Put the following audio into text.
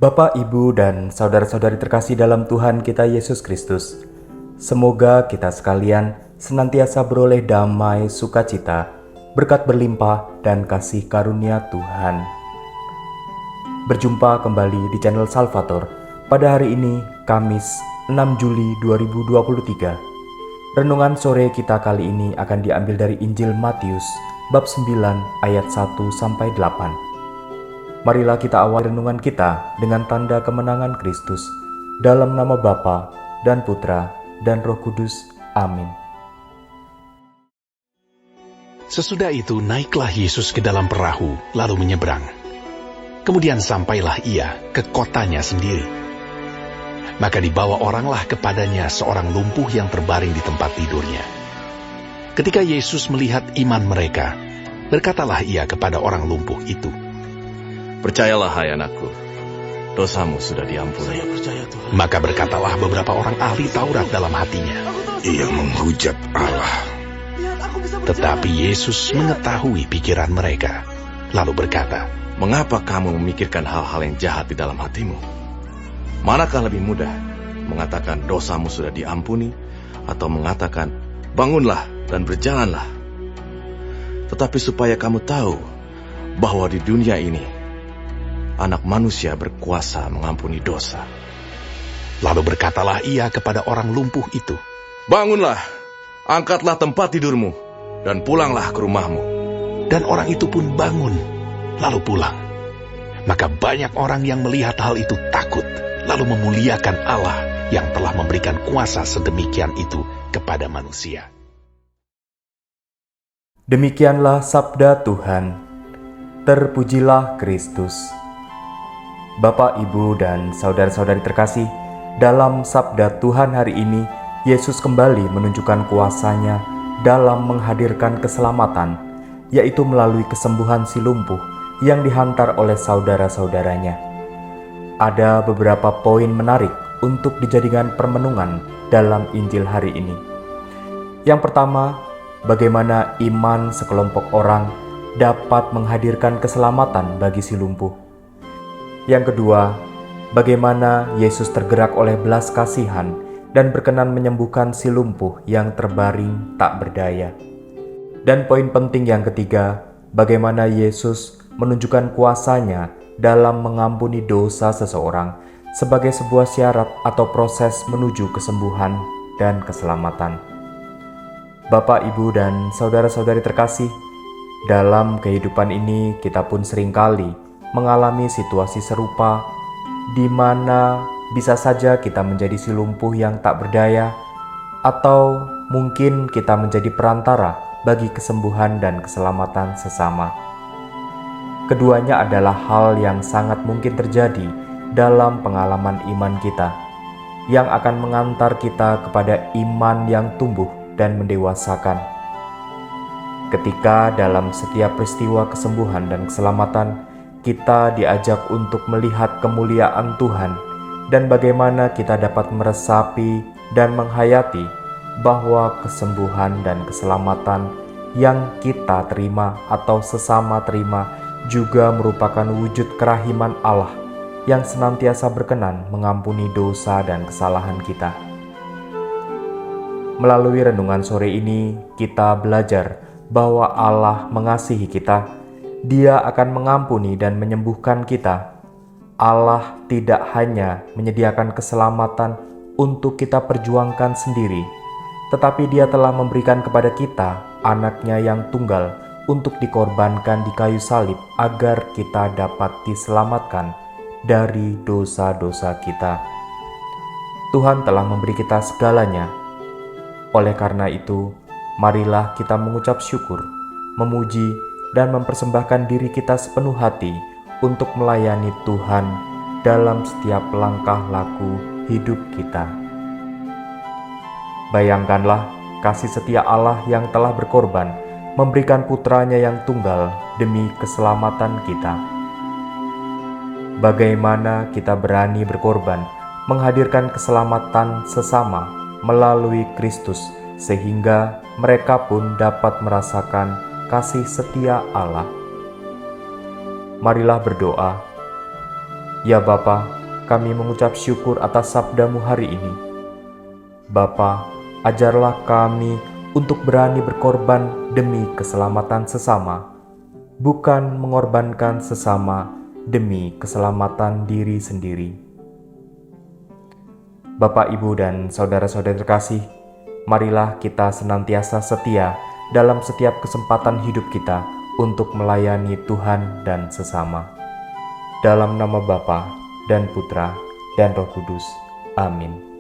Bapak, Ibu, dan saudara-saudari terkasih dalam Tuhan kita Yesus Kristus, semoga kita sekalian senantiasa beroleh damai, sukacita, berkat berlimpah, dan kasih karunia Tuhan. Berjumpa kembali di channel Salvator pada hari ini, Kamis 6 Juli 2023. Renungan sore kita kali ini akan diambil dari Injil Matius, bab 9 ayat 1-8. Marilah kita awali renungan kita dengan tanda kemenangan Kristus, dalam nama Bapa dan Putra dan Roh Kudus. Amin. Sesudah itu naiklah Yesus ke dalam perahu, lalu menyeberang. Kemudian sampailah ia ke kotanya sendiri. Maka dibawa oranglah kepadanya seorang lumpuh yang terbaring di tempat tidurnya. Ketika Yesus melihat iman mereka, berkatalah ia kepada orang lumpuh itu, "Percayalah, hai anakku, dosamu sudah diampuni." Maka berkatalah beberapa orang ahli Taurat dalam hatinya, "Ia menghujat Allah." Tetapi Yesus mengetahui pikiran mereka, lalu berkata, "Mengapa kamu memikirkan hal-hal yang jahat di dalam hatimu? Manakah lebih mudah, mengatakan dosamu sudah diampuni, atau mengatakan bangunlah dan berjalanlah? Tetapi supaya kamu tahu bahwa di dunia ini Anak Manusia berkuasa mengampuni dosa." Lalu berkatalah ia kepada orang lumpuh itu, "Bangunlah, angkatlah tempat tidurmu, dan pulanglah ke rumahmu." Dan orang itu pun bangun, lalu pulang. Maka banyak orang yang melihat hal itu takut, lalu memuliakan Allah yang telah memberikan kuasa sedemikian itu kepada manusia. Demikianlah sabda Tuhan. Terpujilah Kristus. Bapak, Ibu, dan saudara-saudari terkasih, dalam sabda Tuhan hari ini, Yesus kembali menunjukkan kuasa-Nya dalam menghadirkan keselamatan, yaitu melalui kesembuhan si lumpuh yang dihantar oleh saudara-saudaranya. Ada beberapa poin menarik untuk dijadikan permenungan dalam Injil hari ini. Yang pertama, bagaimana iman sekelompok orang dapat menghadirkan keselamatan bagi si lumpuh. Yang kedua, bagaimana Yesus tergerak oleh belas kasihan dan berkenan menyembuhkan si lumpuh yang terbaring tak berdaya. Dan poin penting yang ketiga, bagaimana Yesus menunjukkan kuasa-Nya dalam mengampuni dosa seseorang sebagai sebuah syarat atau proses menuju kesembuhan dan keselamatan. Bapak, Ibu, dan saudara-saudari terkasih, dalam kehidupan ini kita pun seringkali mengalami situasi serupa di mana bisa saja kita menjadi si lumpuh yang tak berdaya, atau mungkin kita menjadi perantara bagi kesembuhan dan keselamatan sesama. Keduanya adalah hal yang sangat mungkin terjadi dalam pengalaman iman kita, yang akan mengantar kita kepada iman yang tumbuh dan mendewasakan. Ketika dalam setiap peristiwa kesembuhan dan keselamatan, kita diajak untuk melihat kemuliaan Tuhan dan bagaimana kita dapat meresapi dan menghayati bahwa kesembuhan dan keselamatan yang kita terima atau sesama terima juga merupakan wujud kerahiman Allah yang senantiasa berkenan mengampuni dosa dan kesalahan kita. Melalui renungan sore ini, kita belajar bahwa Allah mengasihi kita. Dia akan mengampuni dan menyembuhkan kita. Allah tidak hanya menyediakan keselamatan untuk kita perjuangkan sendiri, tetapi Dia telah memberikan kepada kita Anak-Nya yang tunggal untuk dikorbankan di kayu salib agar kita dapat diselamatkan dari dosa-dosa kita. Tuhan telah memberi kita segalanya. Oleh karena itu, marilah kita mengucap syukur, memuji, dan mempersembahkan diri kita sepenuh hati untuk melayani Tuhan dalam setiap langkah laku hidup kita. Bayangkanlah kasih setia Allah yang telah berkorban memberikan putranya yang tunggal demi keselamatan kita. Bagaimana kita berani berkorban menghadirkan keselamatan sesama melalui Kristus, sehingga mereka pun dapat merasakan kasih setia Allah. Marilah berdoa. Ya Bapa, kami mengucap syukur atas sabda-Mu hari ini. Bapa, ajarlah kami untuk berani berkorban demi keselamatan sesama, bukan mengorbankan sesama demi keselamatan diri sendiri. Bapak, Ibu, dan saudara-saudari terkasih, marilah kita senantiasa setia dalam setiap kesempatan hidup kita untuk melayani Tuhan dan sesama. Dalam nama Bapa dan Putra dan Roh Kudus. Amin.